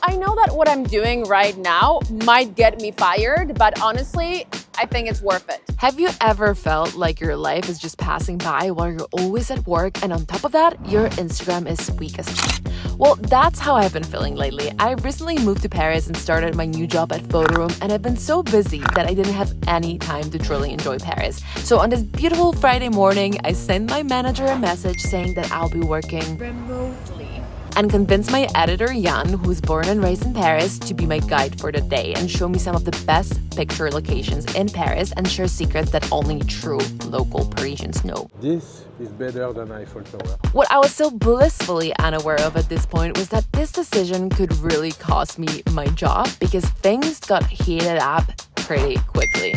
I know that what I'm doing right now might get me fired, but honestly, I think it's worth it. Have you ever felt like your life is just passing by while you're always at work, and on top of that, your Instagram is weak as shit? Well, that's how I've been feeling lately. I recently moved to Paris and started my new job at Photoroom, and I've been so busy that I didn't have any time to truly enjoy Paris. So on this beautiful Friday morning, I sent my manager a message saying that I'll be working Remotely. and convinced my editor Jan, who's born and raised in Paris, to be my guide for the day and show me some of the best picture locations in Paris and share secrets that only true local Parisians know. This is better than Eiffel Tower. What I was so blissfully unaware of at this point was that this decision could really cost me my job because things got heated up pretty quickly.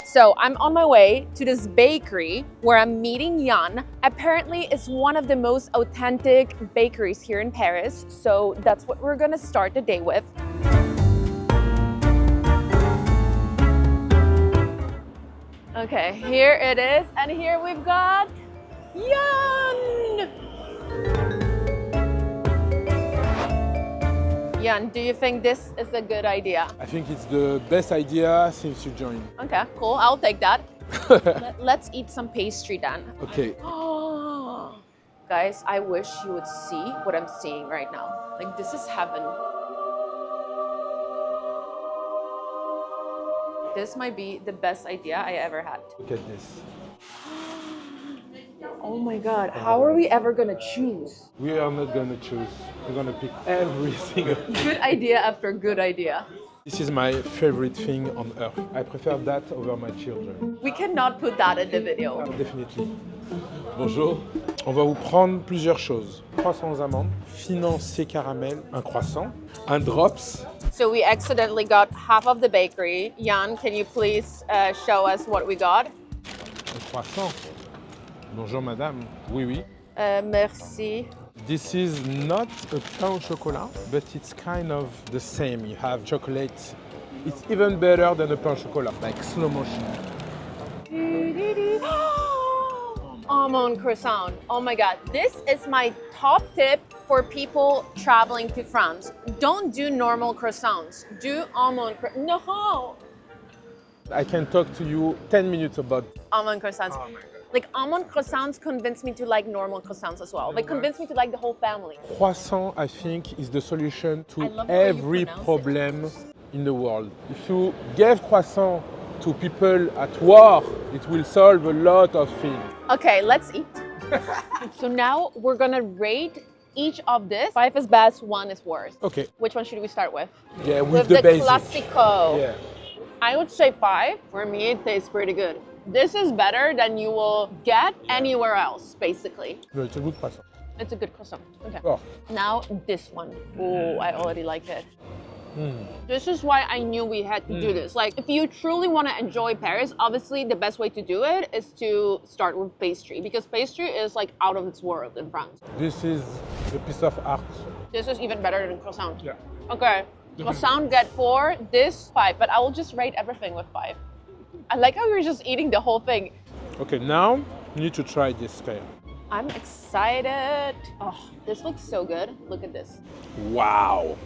So I'm on my way to this bakery where I'm meeting Jan. Apparently, it's one of the most authentic bakeries here in Paris. So that's what we're gonna start the day with. Okay, here it is. And here we've got Jan. Jan, do you think this is a good idea? I think it's the best idea since you joined. Okay, cool. I'll take that. Let's eat some pastry then. Okay. Guys, I wish you would see what I'm seeing right now. Like, this is heaven. This might be the best idea I ever had. Look at this. Oh my God, how are we ever gonna choose? We are not gonna choose. We're gonna pick everything. Good idea after good idea. This is my favorite thing on earth. I prefer that over my children. We cannot put that in the video. Definitely. Bonjour. On va vous prendre plusieurs choses. Croissant aux amandes, financier caramel, un croissant, un drops. So we accidentally got half of the bakery. Jan, can you please show us what we got? Un croissant. Bonjour madame. Oui, oui. Merci. This is not a pain au chocolat, but it's kind of the same. You have chocolate. It's even better than a pain au chocolat, like slow motion. Almond croissant. Oh my God. This is my top tip for people traveling to France. Don't do normal croissants. Do almond croissants. No! I can talk to you 10 minutes about Almond croissants. Oh my God. Like, almond croissants convinced me to like normal croissants as well. Like, convinced me to like the whole family. Croissant, I think, is the solution I to love the way you every pronounce problem in the world. If you give croissant to people at war, it will solve a lot of things. Okay, let's eat. So now we're gonna rate each of this. 5 is best, 1 is worst. Okay. Which one should we start with? Yeah, With the the basic. Classico. Yeah. I would say 5. For me, it tastes pretty good. This is better than you will get anywhere else, basically. No, it's a good croissant. It's a good croissant. Okay. Oh. Now this one. Oh, I already like it. This is why I knew we had to do this. Like, if you truly want to enjoy Paris, obviously the best way to do it is to start with pastry, because pastry is like out of its world in France. This is a piece of art. This is even better than croissant. Yeah. Okay. Croissant get 4, this 5, but I will just rate everything with 5. I like how you're just eating the whole thing. Okay, now you need to try this guy. I'm excited. Oh, this looks so good. Look at this. Wow.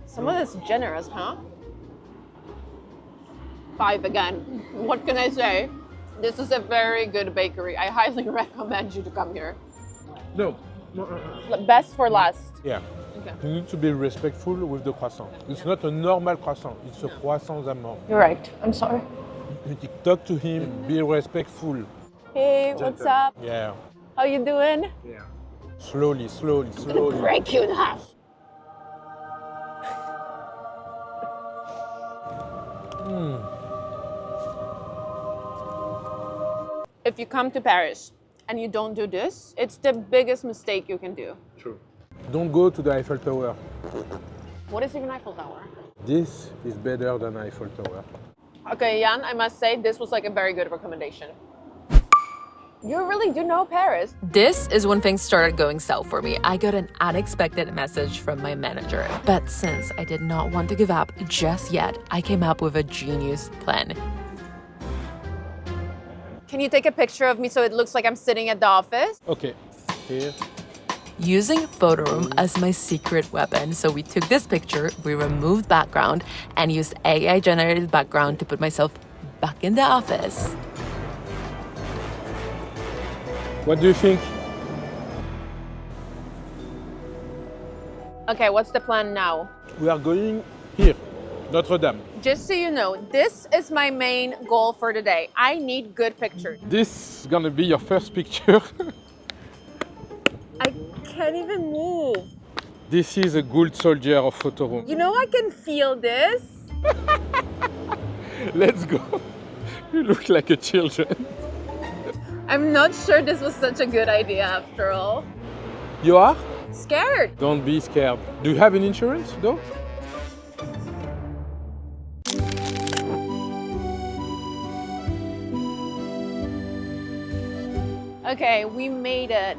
Some of this generous, huh? 5 again. What can I say? This is a very good bakery. I highly recommend you to come here. No. Best for last. Yeah. Okay. You need to be respectful with the croissant. It's not a normal croissant. It's a croissant aux amandes. You're right. I'm sorry. You talk to him, be respectful. Hey, what's up? Yeah. How you doing? Yeah. Slowly, slowly, I'm gonna slowly. break you in half. If you come to Paris and you don't do this, it's the biggest mistake you can do. True. Don't go to the Eiffel Tower. What is even Eiffel Tower? This is better than Eiffel Tower. Okay, Jan, I must say this was like a very good recommendation. You really do know Paris. This is when things started going south for me. I got an unexpected message from my manager. But since I did not want to give up just yet, I came up with a genius plan. Can you take a picture of me so it looks like I'm sitting at the office? Okay. Here. using Photoroom as my secret weapon. So we took this picture, we removed background, and used AI-generated background to put myself back in the office. What do you think? Okay, what's the plan now? We are going here, Notre Dame. Just so you know, this is my main goal for today. I need good pictures. This is gonna be your first picture. I can't even move. This is a good soldier of Photoroom. You know, I can feel this. Let's go. You look like a children. I'm not sure this was such a good idea after all. You are? Scared. Don't be scared. Do you have an insurance though? Okay, we made it.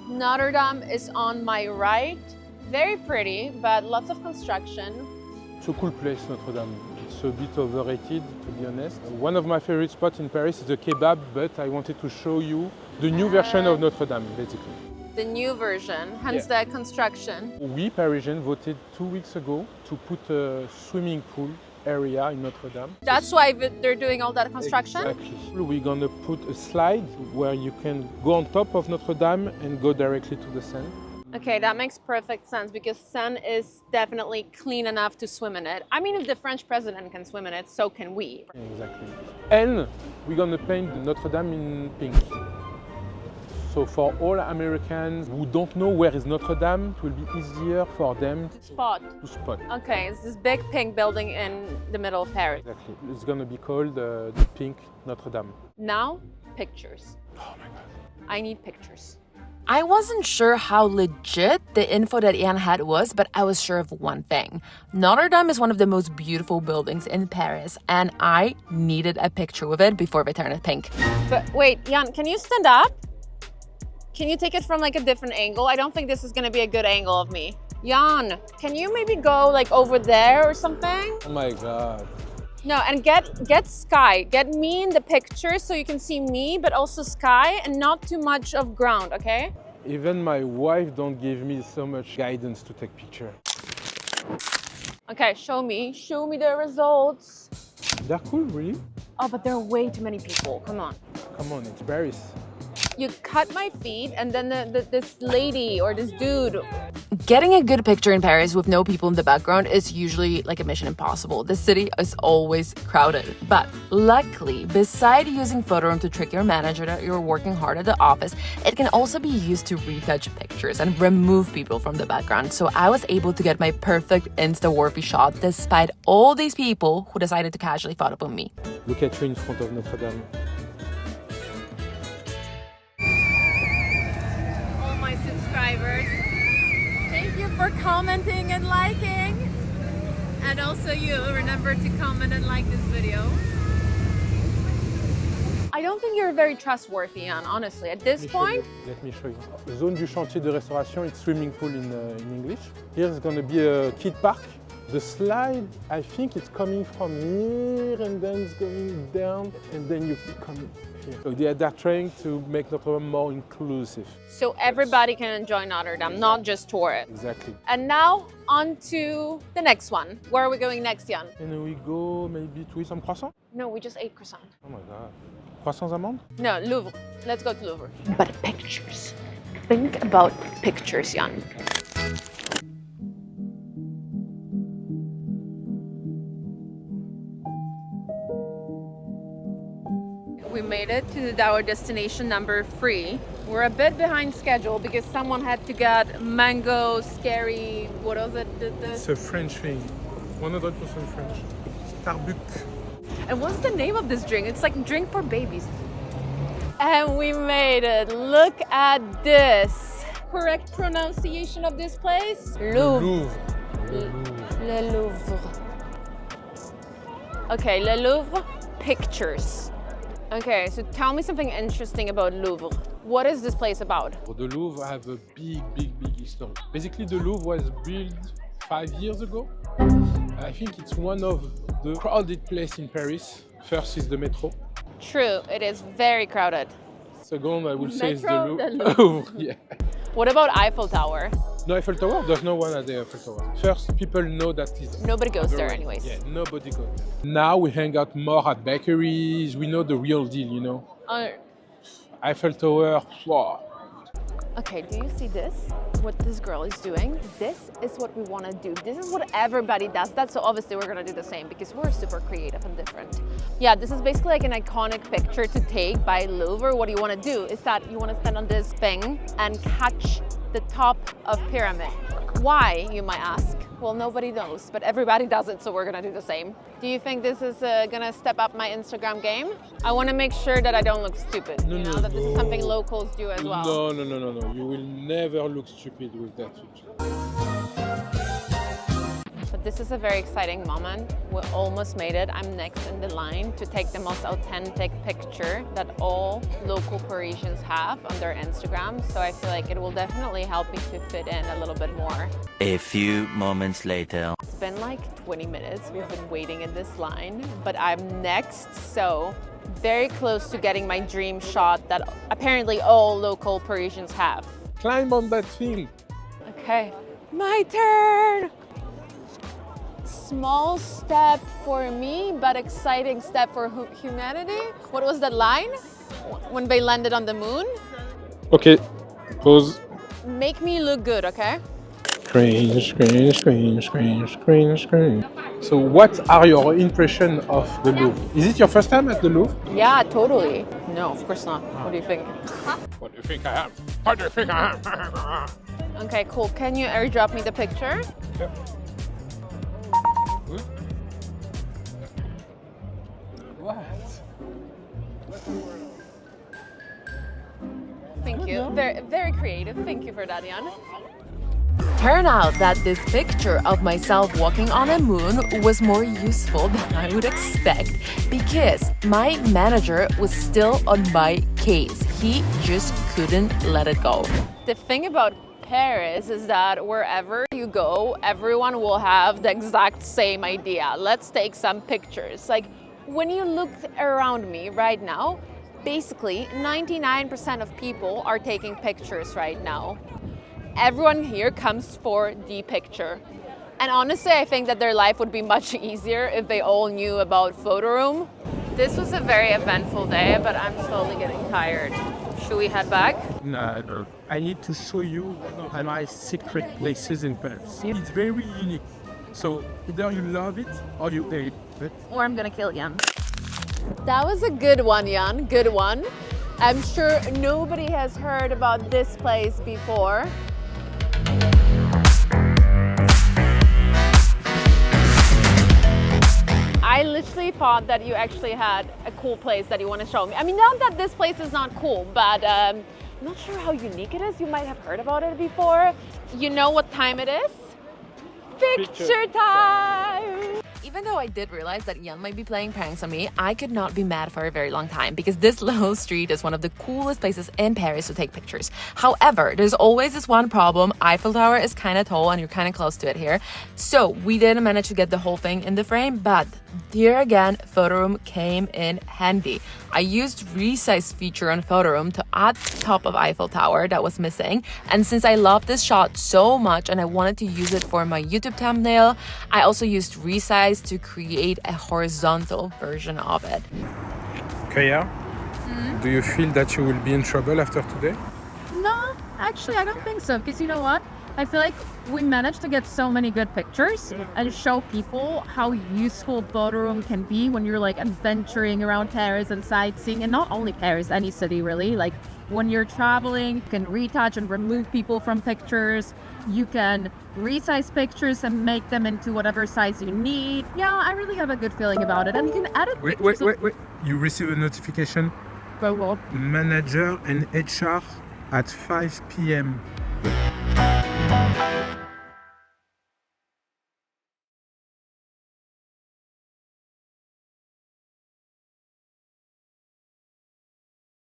Notre Dame is on my right. Very pretty, but lots of construction. It's a cool place, Notre Dame. It's a bit overrated, to be honest. One of my favorite spots in Paris is the kebab, but I wanted to show you the new version of Notre Dame, basically. The new version, hence the construction. We Parisians voted 2 weeks ago to put a swimming pool area in Notre Dame. That's why they're doing all that construction? Exactly. We're gonna put a slide where you can go on top of Notre Dame and go directly to the Seine. Okay, that makes perfect sense because Seine is definitely clean enough to swim in it. I mean, if the French president can swim in it, so can we. Exactly. And we're gonna paint Notre Dame in pink. So for all Americans who don't know where is Notre Dame, it will be easier for them to spot. Okay, it's this big pink building in the middle of Paris. Exactly. It's gonna be called the Pink Notre Dame. Now, pictures. Oh my God. I need pictures. I wasn't sure how legit the info that Ian had was, but I was sure of one thing. Notre Dame is one of the most beautiful buildings in Paris, and I needed a picture with it before we turn it pink. But wait, Jan, can you stand up? Can you take it from like a different angle? I don't think this is gonna be a good angle of me. Jan, can you maybe go like over there or something? Oh my God. No, and get sky. Get me in the picture so you can see me, but also sky and not too much of ground, okay? Even my wife don't give me so much guidance to take picture. Okay, show me the results. They're cool, really? Oh, but there are way too many people. Come on. Come on, it's Paris. You cut my feet and then this lady or this dude. Getting a good picture in Paris with no people in the background is usually like a mission impossible. The city is always crowded. But luckily, beside using Photoroom to trick your manager that you're working hard at the office, it can also be used to retouch pictures and remove people from the background. So I was able to get my perfect Insta-worthy shot despite all these people who decided to casually photobomb me. Look at you in front of Notre Dame. Subscribers. Thank you for commenting and liking. And also you remember to comment and like this video. I don't think you're very trustworthy, Jan, honestly. At this point... Let me show you. Zone du chantier de restauration, it's swimming pool in English. Here's going to be a kid park. The slide, I think it's coming from here and then it's going down and then you come here. So they're trying to make Notre Dame more inclusive. So everybody can enjoy Notre Dame, not just tour it. Exactly. And now on to the next one. Where are we going next, Jan? And we go maybe to eat some croissant? No, we just ate croissant. Oh my God. Croissants amandes? No, Louvre. Let's go to Louvre. But pictures. Think about pictures, Jan. We made it to our destination number 3. We're a bit behind schedule because someone had to get mango, scary, what was it? It's a French thing. 100% French. Starbuck. And what's the name of this drink? It's like a drink for babies. And we made it. Look at this. Correct pronunciation of this place? Louvre. Le Louvre. Okay, Le Louvre, pictures. Okay, so tell me something interesting about Louvre. What is this place about? The Louvre have a big history. Basically, the Louvre was built 5 years ago. I think it's one of the crowded places in Paris. First is the metro. True, it is very crowded. Second, I would say is the Metro, Louvre. Yeah. What about Eiffel Tower? No Eiffel Tower, there's no one at the Eiffel Tower. First, people know that it's... Nobody goes there anyways. Yeah, nobody goes there. Now we hang out more at bakeries. We know the real deal, you know. Eiffel Tower, wow. Okay, do you see this? What this girl is doing? This is what we want to do. This is what everybody does. So obviously we're going to do the same because we're super creative and different. Yeah, this is basically like an iconic picture to take by Louvre. What you want to do is that you want to stand on this thing and catch the top of pyramid. Why, you might ask? Well, nobody knows, but everybody does it, so we're gonna do the same. Do you think this is gonna step up my Instagram game? I wanna make sure that I don't look stupid, that this is something locals do as well. No. You will never look stupid with that picture. But this is a very exciting moment. We almost made it. I'm next in the line to take the most authentic picture that all local Parisians have on their Instagram. So I feel like it will definitely help me to fit in a little bit more. A few moments later. It's been like 20 minutes. We've been waiting in this line, but I'm next. So very close to getting my dream shot that apparently all local Parisians have. Climb on that thing. Okay, my turn. Small step for me, but exciting step for humanity. What was that line? When they landed on the moon? Okay, pause. Make me look good, okay? Screen. So what are your impressions of the Louvre? Is it your first time at the Louvre? Yeah, totally. No, of course not. What do you think? What do you think I am? What do you think I am? Okay, cool. Can you airdrop me the picture? Yeah. What? Thank you. Very, very creative. Thank you for that, Jan. Turn out that this picture of myself walking on a moon was more useful than I would expect because my manager was still on my case. He just couldn't let it go. The thing about Paris is that wherever you go, everyone will have the exact same idea. Let's take some pictures. Like when you look around me right now, basically 99% of people are taking pictures right now. Everyone here comes for the picture. And honestly, I think that their life would be much easier if they all knew about Photoroom. This was a very eventful day, but I'm slowly getting tired. Should we head back? No, I need to show you one of my secret places in Paris. It's very unique. So either you love it or you hate it. Or I'm gonna kill Jan. That was a good one, Jan. Good one. I'm sure nobody has heard about this place before. I literally thought that you actually had a cool place that you want to show me. I mean, not that this place is not cool, but I'm not sure how unique it is. You might have heard about it before. You know what time it is? Picture time! Even though I did realize that Jan might be playing pranks on me, I could not be mad for a very long time because this little street is one of the coolest places in Paris to take pictures. However, there's always this one problem. Eiffel Tower is kind of tall and you're kind of close to it here. So we didn't manage to get the whole thing in the frame, but here again, Photoroom came in handy. I used resize feature on Photoroom to add the top of Eiffel Tower that was missing. And since I love this shot so much and I wanted to use it for my YouTube thumbnail, I also used resize to create a horizontal version of it. Kaya, do you feel that you will be in trouble after today? No, actually, I don't think so. Because you know what? I feel like we managed to get so many good pictures and show people how useful Photoroom can be when you're like adventuring around Paris and sightseeing, and not only Paris, any city really. Like when you're traveling, you can retouch and remove people from pictures. You can resize pictures and make them into whatever size you need. Yeah, I really have a good feeling about it. And you can edit. Wait. You receive a notification. Go on. Manager and HR at 5 p.m.